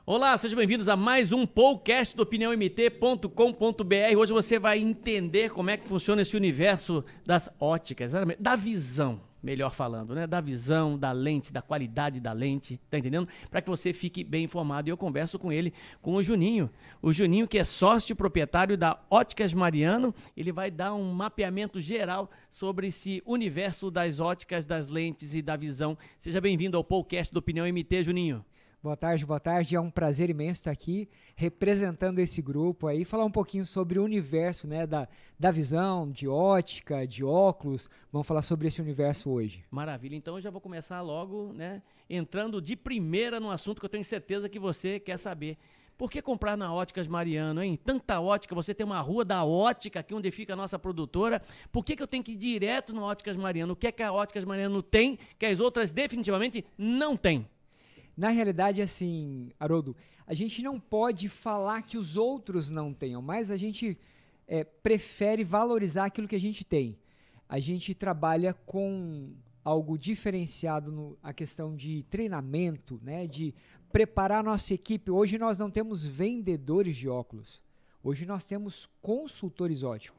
Olá, sejam bem-vindos a mais um podcast do opiniãomt.com.br. Hoje você vai entender como é que funciona esse universo das óticas, da visão, melhor falando, né? Da visão, da lente, da qualidade da lente, tá entendendo? Para que você fique bem informado. E eu converso com ele, com o Juninho. O Juninho, que é sócio proprietário da Óticas Mariano, ele vai dar um mapeamento geral sobre esse universo das óticas, das lentes e da visão. Seja bem-vindo ao podcast do Opinião MT, Juninho. Boa tarde. É um prazer imenso estar aqui representando esse grupo aí, falar um pouquinho sobre o universo, né, da visão, de ótica, de óculos. Vamos falar sobre esse universo hoje. Maravilha. Então eu já vou começar logo, né, entrando de primeira no assunto que eu tenho certeza que você quer saber. Por que comprar na Óticas Mariano, hein? Tanta ótica, você tem uma rua da ótica aqui onde fica a nossa produtora. Por que eu tenho que ir direto na Óticas Mariano? O que é que a Óticas Mariano tem que as outras definitivamente não têm? Na realidade, assim, Haroldo, a gente não pode falar que os outros não tenham, mas a gente prefere valorizar aquilo que a gente tem. A gente trabalha com algo diferenciado na questão de treinamento, né, de preparar a nossa equipe. Hoje nós não temos vendedores de óculos, hoje nós temos consultores óticos.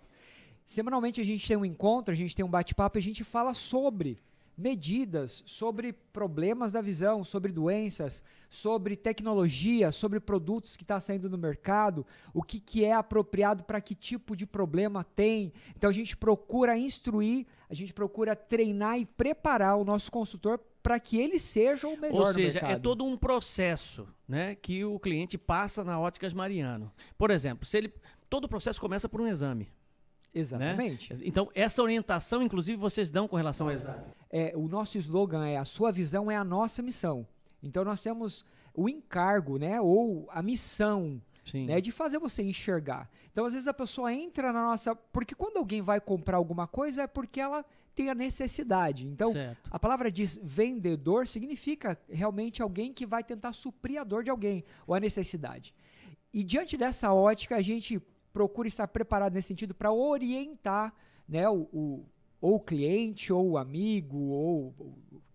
Semanalmente a gente tem um encontro, a gente tem um bate-papo e a gente fala sobre medidas, sobre problemas da visão, sobre doenças, sobre tecnologia, sobre produtos que estão saindo no mercado, o que é apropriado para que tipo de problema tem. Então a gente procura instruir, a gente procura treinar e preparar o nosso consultor para que ele seja o melhor no mercado. Ou seja, é todo um processo, né, que o cliente passa na Óticas Mariano. Por exemplo, todo o processo começa por um exame. Exatamente. Né? Então, essa orientação, inclusive, vocês dão com relação ao exame. O nosso slogan é: a sua visão é a nossa missão. Então, nós temos o encargo, né, ou a missão, né, de fazer você enxergar. Então, às vezes, a pessoa entra na nossa... Porque quando alguém vai comprar alguma coisa, é porque ela tem a necessidade. Então, certo. A palavra diz vendedor significa realmente alguém que vai tentar suprir a dor de alguém, ou a necessidade. E diante dessa ótica, a gente procura estar preparado nesse sentido para orientar, né, ou o cliente, ou o amigo, ou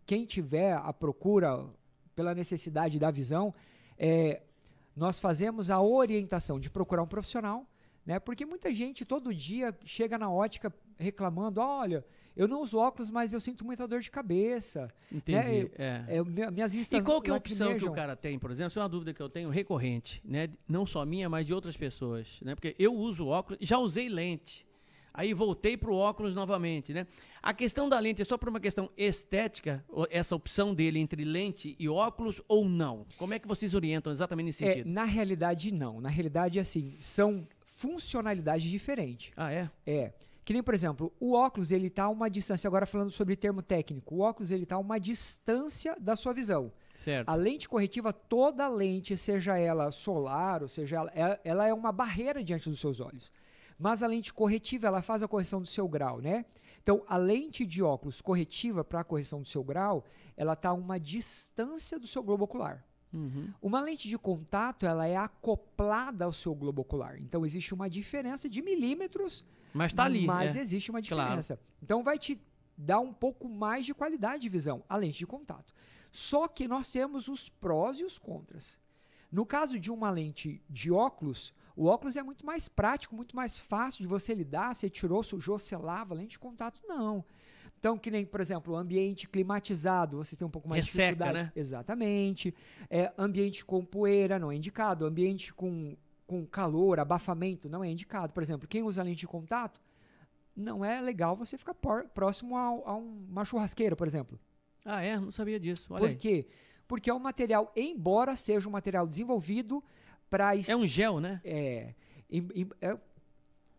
quem tiver a procura pela necessidade da visão. Nós fazemos a orientação de procurar um profissional, né, porque muita gente todo dia chega na ótica reclamando: olha, eu não uso óculos, mas eu sinto muita dor de cabeça. Entendi. Né? Minhas vistas. E qual que é a opção que o cara tem, por exemplo? Isso é uma dúvida que eu tenho recorrente, né? Não só minha, mas de outras pessoas, né? Porque eu uso óculos, já usei lente, aí voltei para o óculos novamente, né? A questão da lente é só por uma questão estética, essa opção dele entre lente e óculos, ou não? Como é que vocês orientam exatamente nesse sentido? Na realidade, não. Na realidade, assim, são funcionalidades diferentes. Ah, é? Que nem, por exemplo, o óculos, ele está a uma distância, agora falando sobre termo técnico, o óculos, ele está a uma distância da sua visão. Certo. A lente corretiva, toda lente, seja ela solar, ou seja, ela é uma barreira diante dos seus olhos. Mas a lente corretiva, ela faz a correção do seu grau, né? Então, a lente de óculos corretiva para a correção do seu grau, ela está a uma distância do seu globo ocular. Uhum. Uma lente de contato, ela é acoplada ao seu globo ocular. Então, existe uma diferença de milímetros, mas está ali. Mas existe uma diferença. Claro. Então, vai te dar um pouco mais de qualidade de visão, a lente de contato. Só que nós temos os prós e os contras. No caso de uma lente de óculos, o óculos é muito mais prático, muito mais fácil de você lidar. Você tirou, sujou, você lava. Lente de contato, não. Então, que nem, por exemplo, ambiente climatizado, você tem um pouco mais de dificuldade. Né? Exatamente. Ambiente com poeira não é indicado. Ambiente com calor, abafamento, não é indicado. Por exemplo, quem usa lente de contato, não é legal você ficar próximo a uma churrasqueira, por exemplo. Ah, não sabia disso. Olha Por quê? Porque é um material, embora seja um material desenvolvido para... É um gel, né?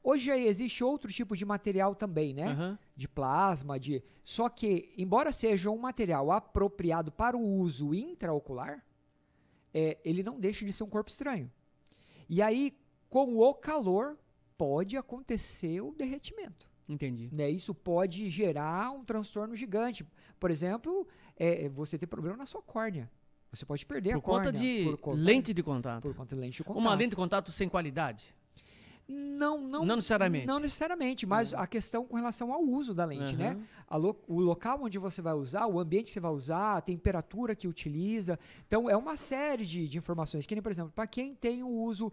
Hoje existe outro tipo de material também, né? Uhum. De plasma, só que, embora seja um material apropriado para o uso intraocular, ele não deixa de ser um corpo estranho. E aí, com o calor, pode acontecer o derretimento. Entendi. Né? Isso pode gerar um transtorno gigante. Por exemplo, você ter problema na sua córnea. Você pode perder a córnea. Por conta de lente de contato. Por conta de lente de contato. Uma lente de contato sem qualidade? Não necessariamente. Não necessariamente, mas a questão com relação ao uso da lente, né? O local onde você vai usar, o ambiente que você vai usar, a temperatura que utiliza. Então, é uma série de informações. Que nem, por exemplo, para quem tem o uso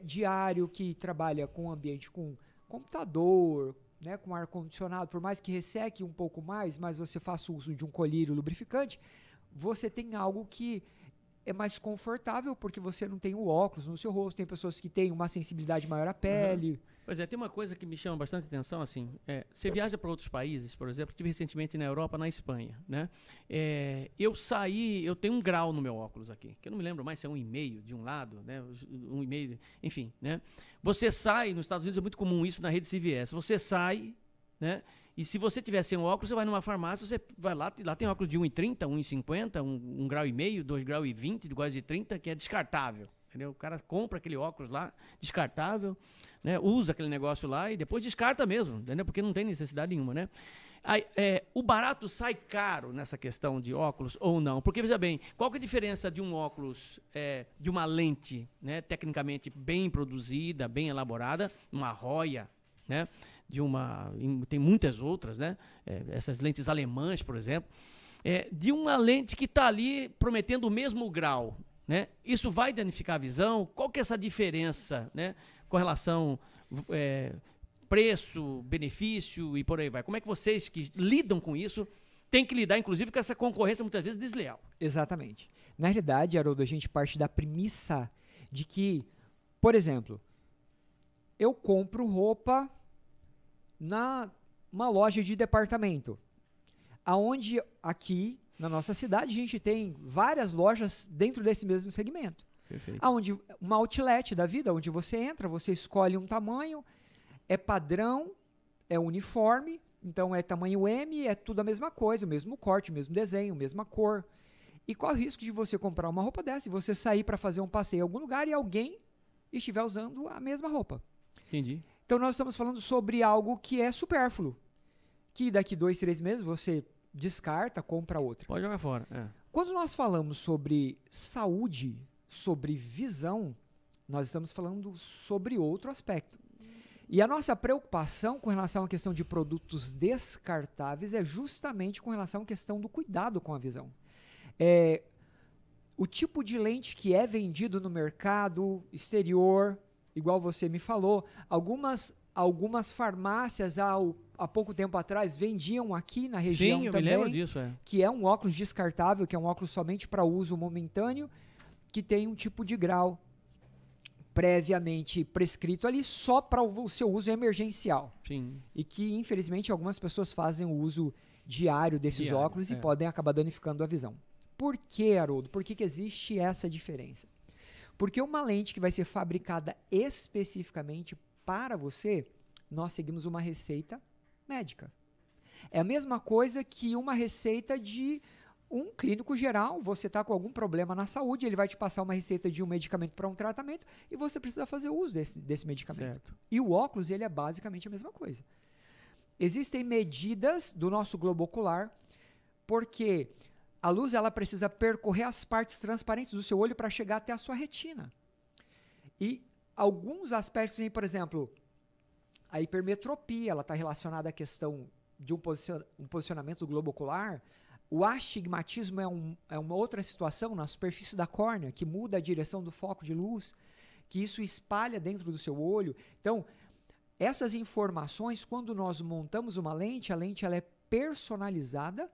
diário, que trabalha com ambiente com computador, né, com ar-condicionado, por mais que resseque um pouco mais, mas você faça uso de um colírio lubrificante, você tem algo que é mais confortável, porque você não tem o óculos no seu rosto. Tem pessoas que têm uma sensibilidade maior à pele. Pois é, tem uma coisa que me chama bastante atenção, assim, você viaja para outros países, por exemplo, estive recentemente na Europa, na Espanha, né? Eu tenho 1 grau no meu óculos aqui, que eu não me lembro mais se é 1,5 de um lado, né? 1,5, enfim, né? Você sai, nos Estados Unidos é muito comum isso na rede CVS, você sai, né? E se você tiver sem óculos, você vai numa farmácia, você vai lá tem óculos de 1,30, 1,50, 1,5 grau, 2,20 graus, de quase 30, que é descartável. Entendeu? O cara compra aquele óculos lá, descartável, né? Usa aquele negócio lá e depois descarta mesmo, entendeu? Porque não tem necessidade nenhuma, né? Aí, o barato sai caro nessa questão de óculos ou não? Porque, veja bem, qual que é a diferença de um óculos, de uma lente, né, tecnicamente bem produzida, bem elaborada, uma Roya, né? Tem muitas outras, né? Essas lentes alemãs, por exemplo, de uma lente que está ali prometendo o mesmo grau, né? Isso vai danificar a visão? Qual que é essa diferença, né, com relação preço, benefício e por aí vai? Como é que vocês que lidam com isso têm que lidar, inclusive, com essa concorrência muitas vezes desleal? Exatamente. Na realidade, Haroldo, a gente parte da premissa de que, por exemplo, eu compro roupa numa loja de departamento, aonde aqui na nossa cidade a gente tem várias lojas dentro desse mesmo segmento. Perfeito. Aonde uma outlet da vida, onde você entra, você escolhe um tamanho, é padrão, é uniforme, então é tamanho M, é tudo a mesma coisa, o mesmo corte, o mesmo desenho, a mesma cor. E qual é o risco de você comprar uma roupa dessa e você sair para fazer um passeio em algum lugar e alguém estiver usando a mesma roupa? Entendi. Então nós estamos falando sobre algo que é supérfluo, que daqui 2, 3 meses você descarta, compra outra. Pode jogar fora. Quando nós falamos sobre saúde, sobre visão, nós estamos falando sobre outro aspecto. E a nossa preocupação com relação à questão de produtos descartáveis é justamente com relação à questão do cuidado com a visão. O tipo de lente que é vendido no mercado exterior, igual você me falou, algumas farmácias há pouco tempo atrás vendiam aqui na região. Sim, eu também, me lembro disso. Que é um óculos descartável, que é um óculos somente para uso momentâneo, que tem um tipo de grau previamente prescrito ali só para o seu uso emergencial. Sim. E que, infelizmente, algumas pessoas fazem o uso diário desses óculos e podem acabar danificando a visão. Por que, Haroldo? Por que existe essa diferença? Porque uma lente que vai ser fabricada especificamente para você, nós seguimos uma receita médica. É a mesma coisa que uma receita de um clínico geral. Você está com algum problema na saúde, ele vai te passar uma receita de um medicamento para um tratamento e você precisa fazer uso desse medicamento. Certo. E o óculos, ele é basicamente a mesma coisa. Existem medidas do nosso globo ocular, porque a luz ela precisa percorrer as partes transparentes do seu olho para chegar até a sua retina. E alguns aspectos, por exemplo, a hipermetropia, ela está relacionada à questão de um posicionamento do globo ocular. O astigmatismo é uma outra situação na superfície da córnea, que muda a direção do foco de luz, que isso espalha dentro do seu olho. Então, essas informações, quando nós montamos uma lente, a lente ela é personalizada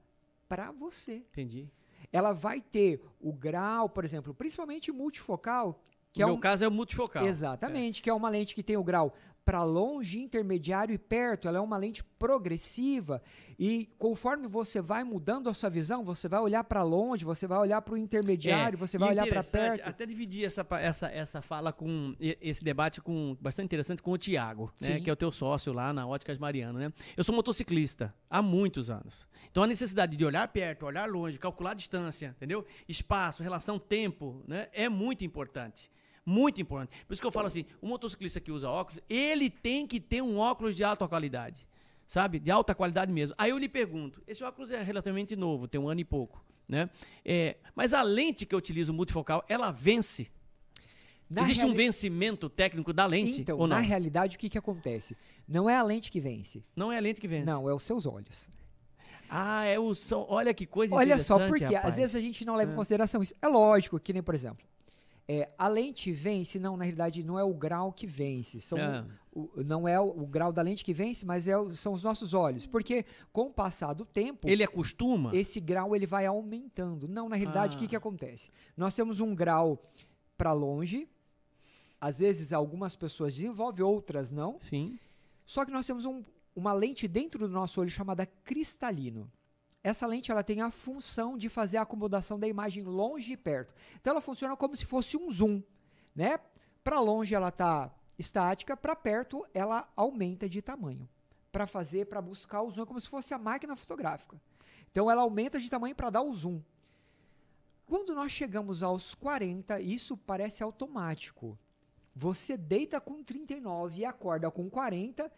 para você. Entendi. Ela vai ter o grau, por exemplo, principalmente multifocal. No meu caso é o multifocal. Exatamente, que é uma lente que tem o grau para longe, intermediário e perto. Ela é uma lente progressiva e conforme você vai mudando a sua visão, você vai olhar para longe, você vai olhar para o intermediário, você vai olhar para perto. Até dividir essa fala com esse debate bastante interessante com o Tiago, né, que é o teu sócio lá na Óticas Mariano, né? Eu sou motociclista há muitos anos. Então a necessidade de olhar perto, olhar longe, calcular a distância, entendeu? Espaço, relação tempo, né, é muito importante. Muito importante. Por isso que eu falo assim, o motociclista que usa óculos, ele tem que ter um óculos de alta qualidade, sabe? De alta qualidade mesmo. Aí eu lhe pergunto, esse óculos é relativamente novo, tem 1 ano e pouco, né? Mas a lente que eu utilizo multifocal, ela vence? Existe um vencimento técnico da lente? Então, ou não? na realidade, o que acontece? Não é a lente que vence. Não é a lente que vence? Não, é os seus olhos. Ah, é o som. Olha que coisa Olha só, interessante, porque rapaz. às vezes a gente não leva em consideração isso. É lógico que nem, por exemplo, a lente vence, não, na realidade não é o grau que vence. Não é o grau da lente que vence, mas são os nossos olhos. Porque com o passar do tempo... Ele acostuma? Esse grau ele vai aumentando. Não, na realidade, o que acontece? Nós temos um grau para longe. Às vezes algumas pessoas desenvolvem, outras não. Sim. Só que nós temos uma lente dentro do nosso olho chamada cristalino. Essa lente ela tem a função de fazer a acomodação da imagem longe e perto. Então ela funciona como se fosse um zoom, né? Para longe ela está estática, para perto ela aumenta de tamanho. Para buscar o zoom, é como se fosse a máquina fotográfica. Então ela aumenta de tamanho para dar o zoom. Quando nós chegamos aos 40, isso parece automático. Você deita com 39 e acorda com 40,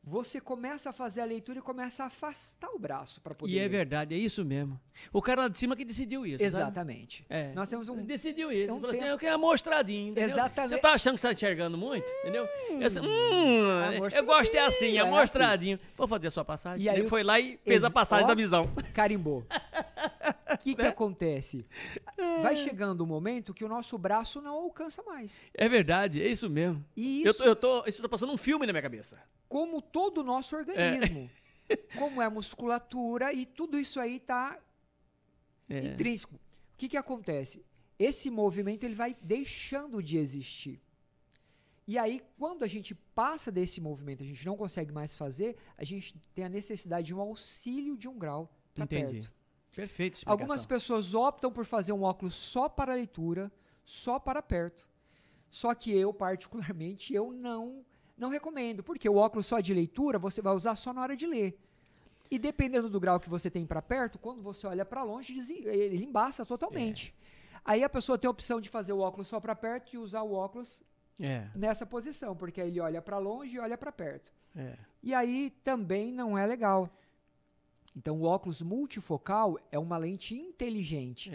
você começa a fazer a leitura e começa a afastar o braço para poder E é ler. verdade, é isso mesmo. O cara lá de cima que decidiu isso, Exatamente. sabe? Nós temos Ele decidiu isso. Ele falou assim, tempo- eu quero amostradinho, entendeu? Exatamente. Você tá achando que você tá enxergando muito, entendeu? Eu amostradinho, gosto assim, é amostradinho. Vou fazer a sua passagem. E aí Ele foi lá e fez a passagem ó, da visão. Carimbou. O que acontece? Vai chegando um momento que o nosso braço não alcança mais. É verdade, é isso mesmo. E Isso tá passando um filme na minha cabeça. como todo o nosso organismo. Como é a musculatura e tudo isso aí está intrínseco. O que acontece? Esse movimento ele vai deixando de existir. E aí, quando a gente passa desse movimento, a gente não consegue mais fazer, a gente tem a necessidade de um auxílio de um grau para perto. Perfeito. Algumas pessoas optam por fazer um óculos só para leitura, só para perto. Só que eu, particularmente, eu não recomendo, porque o óculos só de leitura você vai usar só na hora de ler. E dependendo do grau que você tem para perto, quando você olha para longe, ele embaça totalmente. Aí a pessoa tem a opção de fazer o óculos só para perto e usar o óculos nessa posição, porque aí ele olha para longe e olha para perto. E aí também não é legal. Então o óculos multifocal é uma lente inteligente.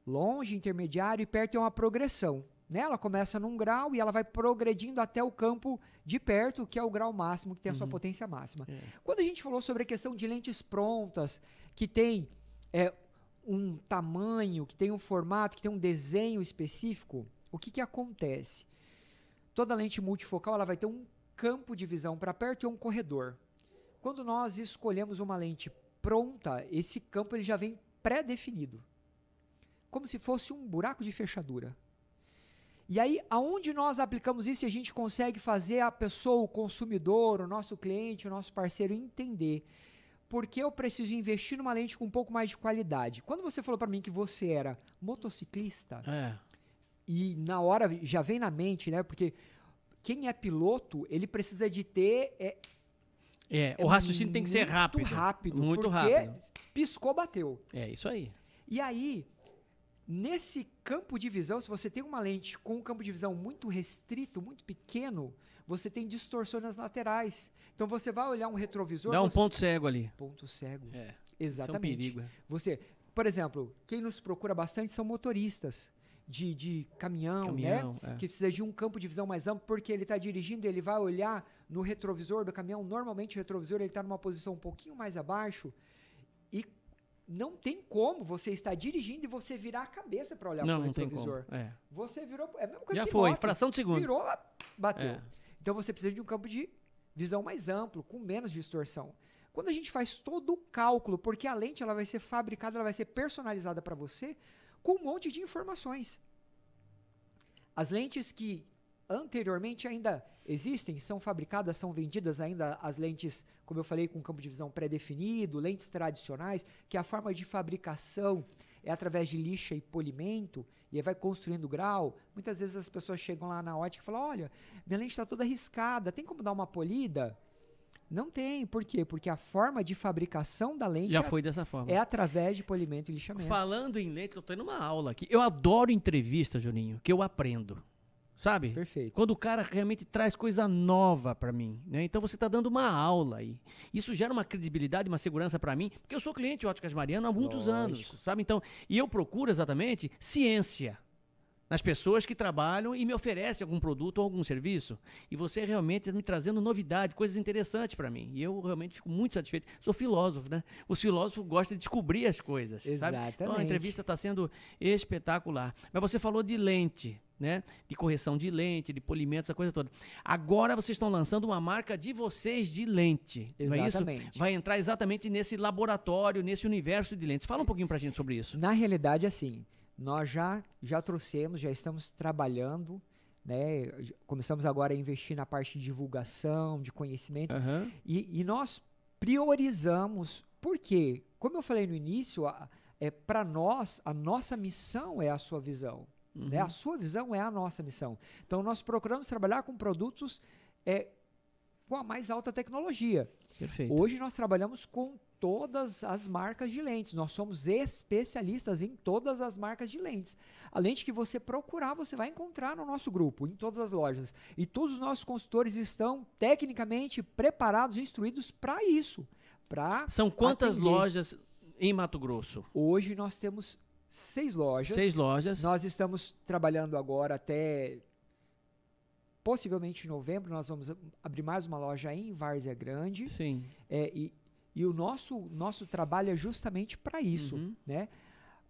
Longe, intermediário e perto é uma progressão. Né? Ela começa num grau e ela vai progredindo até o campo de perto, que é o grau máximo, que tem a sua potência máxima. Quando a gente falou sobre a questão de lentes prontas, que tem um tamanho, que tem um formato, que tem um desenho específico, o que acontece? Toda lente multifocal ela vai ter um campo de visão para perto e um corredor. Quando nós escolhemos uma lente pronta, esse campo ele já vem pré-definido, como se fosse um buraco de fechadura. E aí, aonde nós aplicamos isso e a gente consegue fazer a pessoa, o consumidor, o nosso cliente, o nosso parceiro entender por que eu preciso investir numa lente com um pouco mais de qualidade. Quando você falou para mim que você era motociclista, e na hora já vem na mente, né? Porque quem é piloto, ele precisa de ter... o raciocínio tem que ser rápido. Muito rápido. Piscou, bateu. É isso aí. E aí... Nesse campo de visão, se você tem uma lente com um campo de visão muito restrito, muito pequeno, você tem distorções nas laterais. Então você vai olhar um retrovisor... Dá um ponto cego ali. Ponto cego. Exatamente. Isso é um perigo. Por exemplo, quem nos procura bastante são motoristas de caminhão, né? Que precisa de um campo de visão mais amplo, porque ele está dirigindo, ele vai olhar no retrovisor do caminhão. Normalmente o retrovisor ele está numa posição um pouquinho mais abaixo e não tem como você estar dirigindo e você virar a cabeça para olhar para o retrovisor. Você virou... É a mesma coisa já que foi, moto. fração de segundo. Virou, bateu. Então você precisa de um campo de visão mais amplo, com menos distorção. Quando a gente faz todo o cálculo, porque a lente ela vai ser fabricada, ela vai ser personalizada para você, com um monte de informações. As lentes que anteriormente ainda existem, são fabricadas, são vendidas ainda as lentes, como eu falei, com campo de visão pré-definido, lentes tradicionais, que a forma de fabricação é através de lixa e polimento, e aí vai construindo grau. Muitas vezes as pessoas chegam lá na ótica e falam, olha, minha lente está toda riscada, tem como dar uma polida? Não tem, por quê? Porque a forma de fabricação da lente já foi dessa forma. É através de polimento e lixamento. Falando em lente, eu estou tendo uma aula aqui. Eu adoro entrevista, Juninho, que eu aprendo. Sabe? Perfeito. Quando o cara realmente traz coisa nova para mim, né? Então você está dando uma aula aí. Isso gera uma credibilidade, uma segurança para mim, porque eu sou cliente de Óticas Mariano há muitos anos, sabe? Então, e eu procuro exatamente ciência. nas pessoas que trabalham e me oferecem algum produto ou algum serviço. E você realmente está me trazendo novidade, coisas interessantes para mim. E eu realmente fico muito satisfeito. Sou filósofo, né? Os filósofos gostam de descobrir as coisas, Exatamente. sabe? Então a entrevista está sendo espetacular. Mas você falou de lente, né? De correção de lente, de polimento, essa coisa toda. Agora vocês estão lançando uma marca de vocês de lente. Exatamente. Não é isso? Vai entrar exatamente nesse laboratório, nesse universo de lentes. Fala um pouquinho pra gente sobre isso. Na realidade, assim, nós já trouxemos, já estamos trabalhando, né? Começamos agora a investir na parte de divulgação, de conhecimento, e nós priorizamos, porque, como eu falei no início, para nós, a nossa missão é a sua visão. Né? A sua visão é a nossa missão. Então, nós procuramos trabalhar com produtos com a mais alta tecnologia. Perfeito. Hoje, nós trabalhamos com todas as marcas de lentes. Nós somos especialistas em todas as marcas de lentes. A lente que você procurar, você vai encontrar no nosso grupo, em todas as lojas. E todos os nossos consultores estão tecnicamente preparados e instruídos para isso. São quantas lojas em Mato Grosso? Hoje nós temos 6 lojas. 6 lojas. Nós estamos trabalhando agora até possivelmente em novembro. Nós vamos abrir mais uma loja em Várzea Grande. Sim. E o nosso trabalho é justamente para isso, né?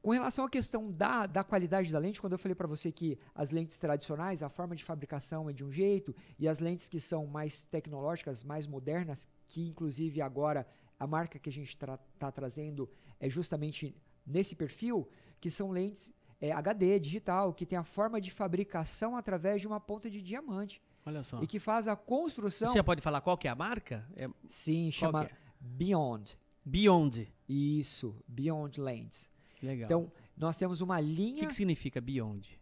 Com relação à questão da qualidade da lente, quando eu falei para você que as lentes tradicionais, a forma de fabricação é de um jeito, e as lentes que são mais tecnológicas, mais modernas, que inclusive agora a marca que a gente está trazendo é justamente nesse perfil, que são lentes HD, digital, que tem a forma de fabricação através de uma ponta de diamante. Olha só. E que faz a construção... Você pode falar qual que é a marca? Sim, chama Beyond. Beyond. Isso, Beyond Lens. Legal. Então, nós temos uma linha... O que significa Beyond?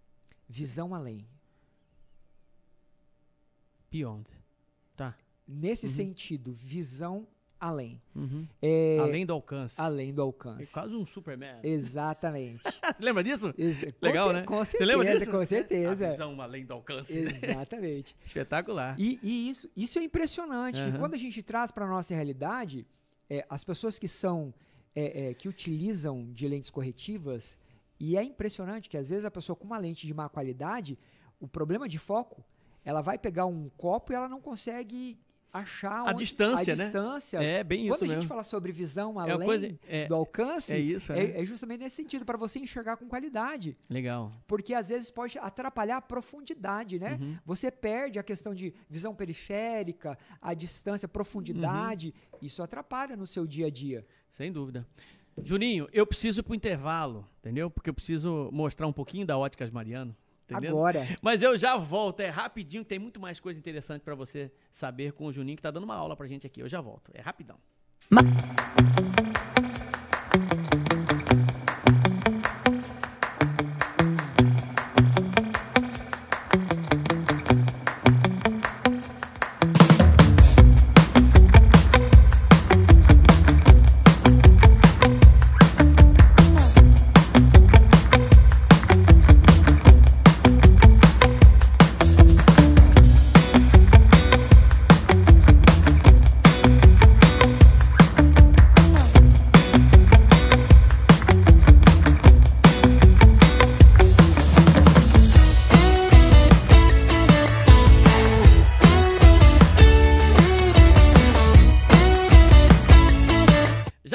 Visão além. Beyond. Tá. Nesse sentido, visão além. Além do alcance. Além do alcance. É quase um Superman. Exatamente. Você lembra disso? Legal, né? Com certeza, Você lembra disso? Com certeza. A visão além do alcance. Exatamente. Espetacular. E isso é impressionante. Que quando a gente traz para a nossa realidade, as pessoas que são que utilizam de lentes corretivas, e é impressionante que às vezes a pessoa com uma lente de má qualidade, o problema de foco, ela vai pegar um copo e ela não consegue achar a distância, né? É bem isso mesmo. Quando a gente fala sobre visão além do alcance, é justamente nesse sentido, para você enxergar com qualidade. Legal. Porque às vezes pode atrapalhar a profundidade, né? Você perde a questão de visão periférica, a distância, a profundidade, isso atrapalha no seu dia a dia. Sem dúvida. Juninho, eu preciso ir pro intervalo, entendeu? Porque eu preciso mostrar um pouquinho da Óticas Mariano. Entendeu? Agora. Mas eu já volto, rapidinho, tem muito mais coisa interessante para você saber com o Juninho, que tá dando uma aula pra gente aqui. Eu já volto, é rapidão.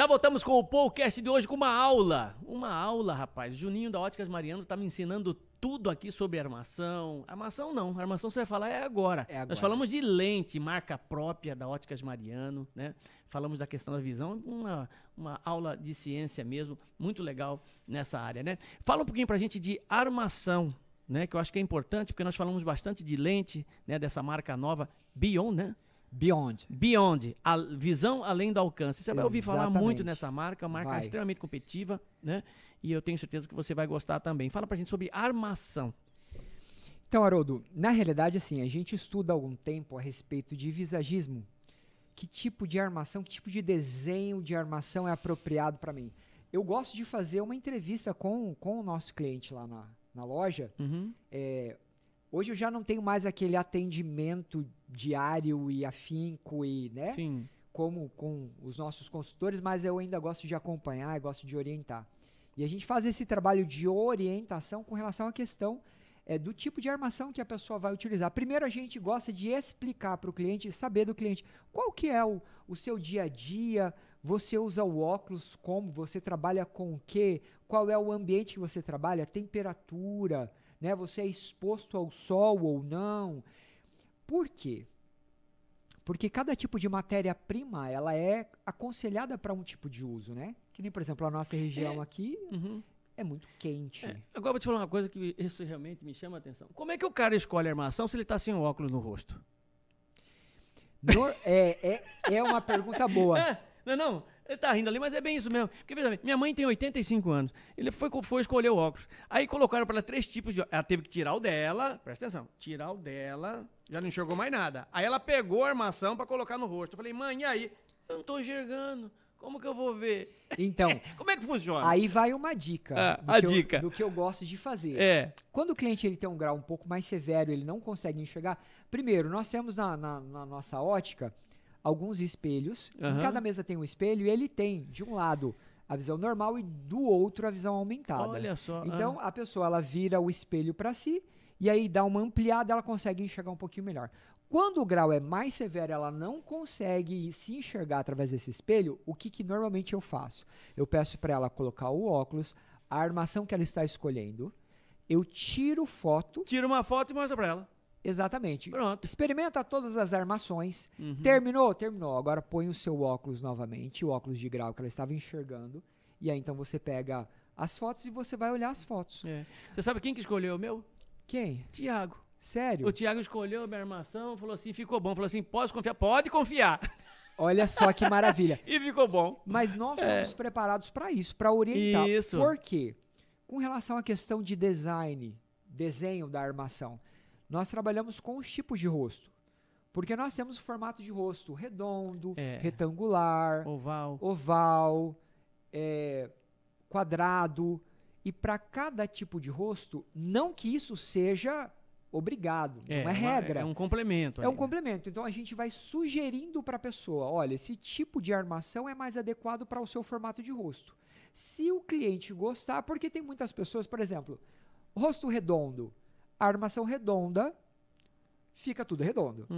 Voltamos com o podcast de hoje com uma aula. Uma aula, rapaz. Juninho da Óticas Mariano está me ensinando tudo aqui sobre armação. Armação não. Armação você vai falar agora. Nós falamos de lente, marca própria da Óticas Mariano, né? Falamos da questão da visão. Uma aula de ciência mesmo. Muito legal nessa área, né? Fala um pouquinho pra gente de armação, né? Que eu acho que é importante, porque nós falamos bastante de lente, né? Dessa marca nova, Beyond, né? Beyond, a visão além do alcance. Você vai ouvir falar muito nessa marca, marca extremamente competitiva, né? E eu tenho certeza que você vai gostar também. Fala pra gente sobre armação. Então, Haroldo, na realidade, assim, a gente estuda há algum tempo a respeito de visagismo. Que tipo de armação, que tipo de desenho de armação é apropriado para mim? Eu gosto de fazer uma entrevista com o nosso cliente lá na loja. Hoje eu já não tenho mais aquele atendimento diário e afinco, né? Sim. Como com os nossos consultores, mas eu ainda gosto de acompanhar e gosto de orientar. E a gente faz esse trabalho de orientação com relação à questão do tipo de armação que a pessoa vai utilizar. Primeiro, a gente gosta de explicar para o cliente, saber do cliente qual que é o seu dia a dia, você usa o óculos como, você trabalha com o quê, qual é o ambiente que você trabalha, temperatura, né? Você é exposto ao sol ou não. Por quê? Porque cada tipo de matéria-prima, ela é aconselhada para um tipo de uso, né? Que nem, por exemplo, a nossa região aqui é muito quente. Agora eu vou te falar uma coisa que isso realmente me chama a atenção. Como é que o cara escolhe a armação se ele tá sem o óculos no rosto? É uma pergunta boa. Não, ele tá rindo ali, mas é bem isso mesmo. Porque, veja bem, minha mãe tem 85 anos. Ele foi escolher o óculos. Aí colocaram para ela 3 tipos de óculos. Ela teve que tirar o dela, presta atenção, tirar o dela, já não enxergou mais nada. Aí ela pegou a armação para colocar no rosto. Eu falei, mãe, e aí? Eu não tô enxergando. Como que eu vou ver? Então, como é que funciona? Aí vai uma dica, do que eu gosto de fazer. Quando o cliente ele tem um grau um pouco mais severo, ele não consegue enxergar. Primeiro, nós temos na nossa ótica alguns espelhos. Em cada mesa tem um espelho e ele tem, de um lado, a visão normal e do outro a visão aumentada. Olha só. Então, a pessoa ela vira o espelho para si e aí dá uma ampliada, ela consegue enxergar um pouquinho melhor. Quando o grau é mais severo, ela não consegue se enxergar através desse espelho, o que normalmente eu faço? Eu peço para ela colocar o óculos, a armação que ela está escolhendo, eu tiro foto. Tira uma foto e mostra para ela. Exatamente. Pronto. Experimenta todas as armações. Terminou? Terminou. Agora põe o seu óculos novamente, o óculos de grau que ela estava enxergando. E aí então você pega as fotos e você vai olhar as fotos. Você sabe quem que escolheu o meu? Quem? Tiago. Sério? O Tiago escolheu a minha armação, falou assim, ficou bom. Falou assim, posso confiar? Pode confiar. Olha só que maravilha. E ficou bom. Mas nós somos preparados para isso, para orientar. Isso. Por quê? Com relação à questão de desenho da armação, nós trabalhamos com os tipos de rosto. Porque nós temos o formato de rosto redondo, retangular, oval, quadrado. E para cada tipo de rosto, não que isso seja obrigado, não é regra. É um complemento. É um complemento. Então a gente vai sugerindo para a pessoa, olha, esse tipo de armação é mais adequado para o seu formato de rosto. Se o cliente gostar, porque tem muitas pessoas, por exemplo, rosto redondo, a armação redonda, fica tudo redondo.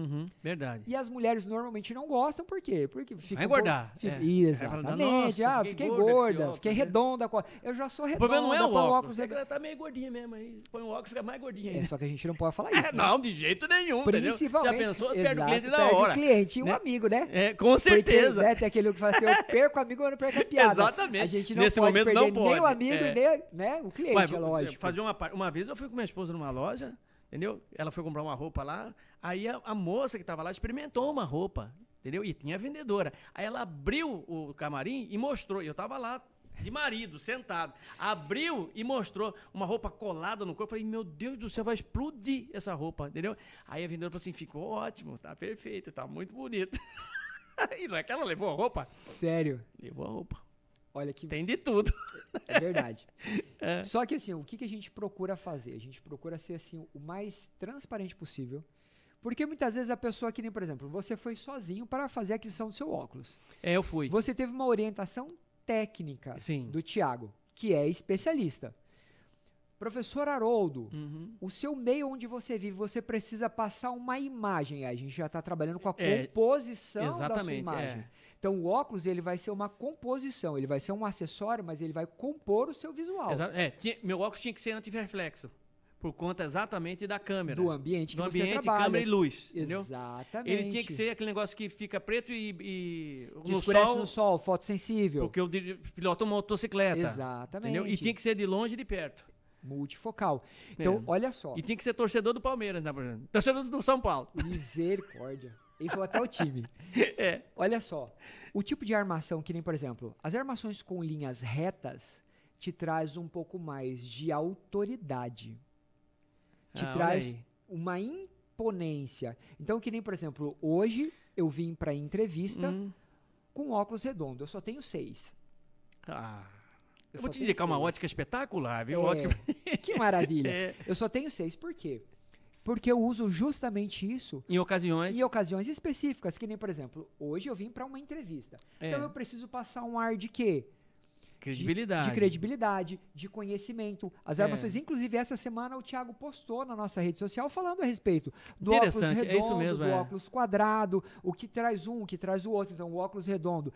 Verdade. E as mulheres normalmente não gostam, por quê? Porque fica... Vai engordar. Exatamente. Fiquei gorda, fiquei redonda. Eu já sou redonda. O problema não é o óculos. Ela tá meio gordinha mesmo. Aí põe o óculos, fica mais gordinha ainda. Só que a gente não pode falar isso. Não, de jeito nenhum, Principalmente, entendeu? Já pensou? Perde o cliente da hora. hora. Perde o cliente e um amigo, né? Com certeza. Porque, tem aquele que fala assim, eu perco o amigo, eu não perco a piada. Exatamente. A gente não Nesse pode momento perder não pode. nem o amigo e nem o cliente, é lógico. Fazer uma vez eu fui com minha esposa numa loja, entendeu? Ela foi comprar uma roupa lá, aí a moça que estava lá experimentou uma roupa, entendeu? E tinha a vendedora. Aí ela abriu o camarim e mostrou, e eu estava lá de marido, sentado. Abriu e mostrou uma roupa colada no corpo. Eu falei, meu Deus do céu, vai explodir essa roupa, entendeu? Aí a vendedora falou assim, ficou ótimo, tá perfeito, tá muito bonito. E não é que ela levou a roupa? Sério? Levou a roupa. Olha que... Tem de tudo. É verdade. Só que assim, o que a gente procura fazer? A gente procura ser assim, o mais transparente possível. Porque muitas vezes a pessoa que nem, por exemplo, você foi sozinho para fazer a aquisição do seu óculos. Eu fui. Você teve uma orientação técnica do Tiago, que é especialista. Professor Haroldo, o seu meio onde você vive, você precisa passar uma imagem. Aí a gente já está trabalhando com a composição da sua imagem. Então o óculos ele vai ser uma composição, ele vai ser um acessório, mas ele vai compor o seu visual. Meu óculos tinha que ser antirreflexo. Por conta exatamente da câmera. Do ambiente que você trabalha. Câmera e luz. Exatamente. Entendeu? Ele tinha que ser aquele negócio que fica preto e que escurece no sol, fotossensível. Porque eu piloto uma motocicleta. Exatamente. Entendeu? E tinha que ser de longe e de perto. Multifocal. Então, olha só. E tinha que ser torcedor do Palmeiras, né? Torcedor do São Paulo. Misericórdia. Ele falou até o time. Olha só. O tipo de armação que nem, por exemplo, as armações com linhas retas te traz um pouco mais de autoridade. Te traz uma imponência. Então, que nem, por exemplo, hoje eu vim para entrevista com óculos redondo. Eu só tenho 6. Eu vou te indicar uma ótica espetacular, viu? Que maravilha. Eu só tenho 6. Por quê? Porque eu uso justamente isso em ocasiões específicas. Que nem, por exemplo, hoje eu vim para uma entrevista. Então eu preciso passar um ar de quê? Credibilidade. De credibilidade, de conhecimento. As armações, inclusive essa semana o Thiago postou na nossa rede social falando a respeito do óculos redondo, é isso mesmo, do óculos quadrado, o que traz um, o que traz o outro. Então o óculos redondo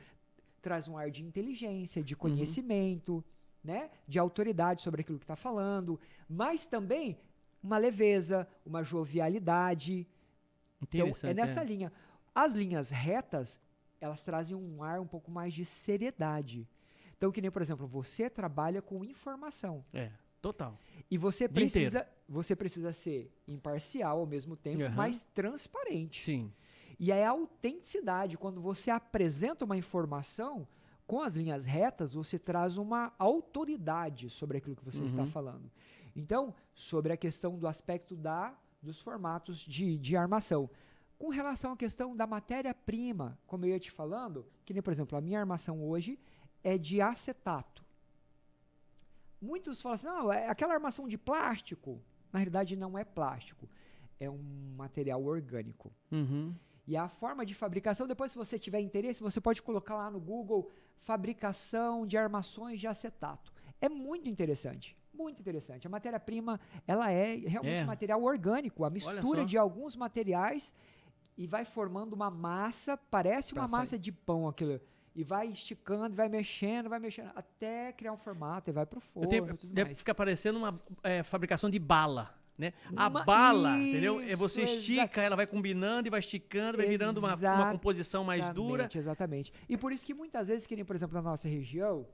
traz um ar de inteligência, de conhecimento, né? De autoridade sobre aquilo que está falando, mas também uma leveza, uma jovialidade. Então é nessa linha. As linhas retas, elas trazem um ar um pouco mais de seriedade. Então, que nem, por exemplo, você trabalha com informação. Total. E você precisa ser imparcial ao mesmo tempo, mas transparente. Sim. E aí a autenticidade, quando você apresenta uma informação, com as linhas retas, você traz uma autoridade sobre aquilo que você está falando. Então, sobre a questão do aspecto dos formatos de armação. Com relação à questão da matéria-prima, como eu ia te falando, que nem, por exemplo, a minha armação hoje é de acetato. Muitos falam assim, não, é aquela armação de plástico. Na realidade, não é plástico. É um material orgânico. E a forma de fabricação, depois se você tiver interesse, você pode colocar lá no Google, fabricação de armações de acetato. É muito interessante. Muito interessante. A matéria-prima, ela é realmente material orgânico. A mistura de alguns materiais e vai formando uma massa, parece uma massa de pão aquilo. E vai esticando, vai mexendo, até criar um formato e vai pro forno e tudo deve mais. ficar parecendo uma fabricação de bala, né? A bala, entendeu? Você estica, ela vai combinando e vai esticando, vai virando uma composição mais dura. Exatamente. E por isso que muitas vezes, que nem, por exemplo, na nossa região,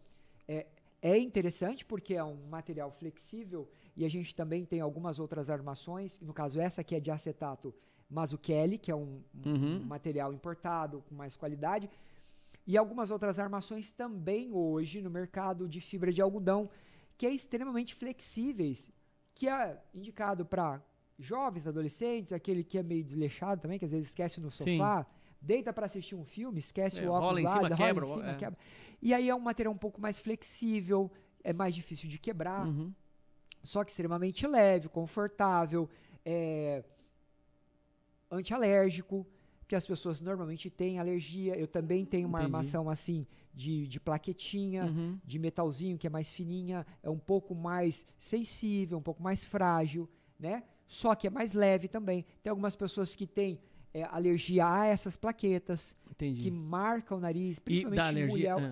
é interessante porque é um material flexível e a gente também tem algumas outras armações, no caso essa aqui é de acetato Mazzucchelli, que é um material importado com mais qualidade, e algumas outras armações também hoje no mercado de fibra de algodão, que é extremamente flexíveis, que é indicado para jovens, adolescentes, aquele que é meio desleixado também, que às vezes esquece no sofá, deita para assistir um filme, esquece o óculos lá, rola em cima, quebra. E aí é um material um pouco mais flexível, é mais difícil de quebrar, só que extremamente leve, confortável, antialérgico, que as pessoas normalmente têm alergia. Eu também tenho uma armação assim de plaquetinha, de metalzinho, que é mais fininha, é um pouco mais sensível, um pouco mais frágil, né? Só que é mais leve também. Tem algumas pessoas que têm alergia a essas plaquetas, que marcam o nariz, principalmente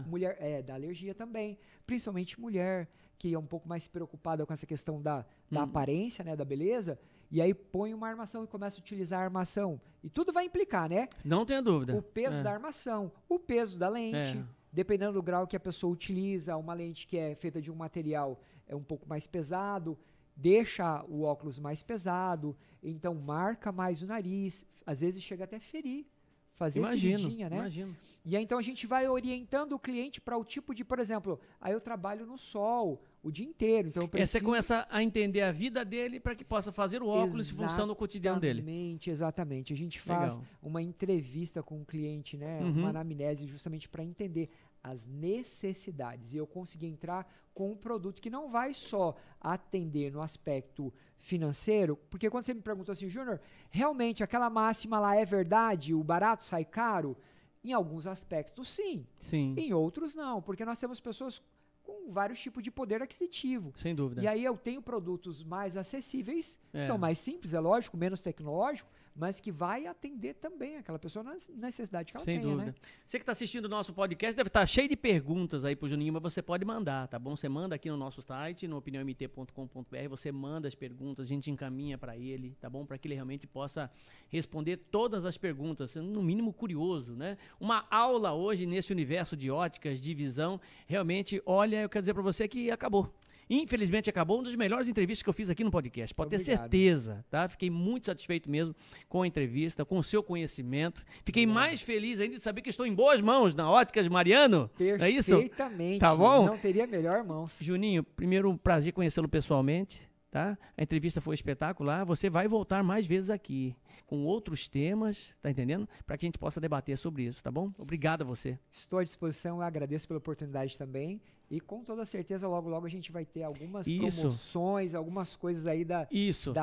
mulher, dá alergia também, principalmente mulher, que é um pouco mais preocupada com essa questão da aparência, né, da beleza. E aí põe uma armação e começa a utilizar a armação. E tudo vai implicar, né? Não tenha dúvida. O peso da armação, o peso da lente, dependendo do grau que a pessoa utiliza, uma lente que é feita de um material um pouco mais pesado, deixa o óculos mais pesado, então marca mais o nariz, às vezes chega até a ferir, fazer feridinha, né? Imagino. E aí então a gente vai orientando o cliente para o tipo de, por exemplo, aí eu trabalho no sol o dia inteiro, então eu preciso... Você começa a entender a vida dele para que possa fazer o óculos em função do cotidiano dele. Exatamente. A gente faz uma entrevista com o cliente, né? Uma anamnese justamente para entender as necessidades. E eu consegui entrar com um produto que não vai só atender no aspecto financeiro, porque quando você me perguntou assim, Júnior, realmente aquela máxima lá é verdade? O barato sai caro? Em alguns aspectos, sim. Em outros, não. Porque nós temos pessoas com vários tipos de poder aquisitivo. Sem dúvida. E aí eu tenho produtos mais acessíveis, são mais simples, é lógico, menos tecnológico, mas que vai atender também aquela pessoa na necessidade que ela tenha, dúvida. Né? Você que está assistindo o nosso podcast deve estar cheio de perguntas aí pro Juninho, mas você pode mandar, tá bom? Você manda aqui no nosso site, no opiniãomt.com.br, você manda as perguntas, a gente encaminha para ele, tá bom? Para que ele realmente possa responder todas as perguntas, sendo no mínimo curioso, né? Uma aula hoje nesse universo de óticas, de visão, realmente, olha, eu quero dizer para você que acabou. Infelizmente acabou, uma das melhores entrevistas que eu fiz aqui no podcast, pode ter certeza, tá? Fiquei muito satisfeito mesmo com a entrevista, com o seu conhecimento. Fiquei mais feliz ainda de saber que estou em boas mãos na Óticas Mariano. Perfeitamente. É isso? Tá bom? Não teria melhor mãos. Juninho, primeiro um prazer conhecê-lo pessoalmente, tá? A entrevista foi espetacular, você vai voltar mais vezes aqui. com outros temas, tá entendendo? Para que a gente possa debater sobre isso, tá bom? Obrigado a você. Estou à disposição, eu agradeço pela oportunidade também. E com toda certeza, logo, logo a gente vai ter algumas promoções, algumas coisas aí da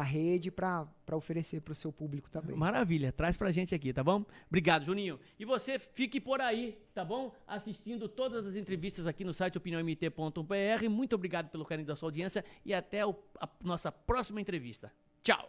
rede para oferecer para o seu público também. Maravilha, traz pra gente aqui, tá bom? Obrigado, Juninho. E você fique por aí, tá bom? Assistindo todas as entrevistas aqui no site opiniãomt.br. Muito obrigado pelo carinho da sua audiência e até a nossa próxima entrevista. Tchau!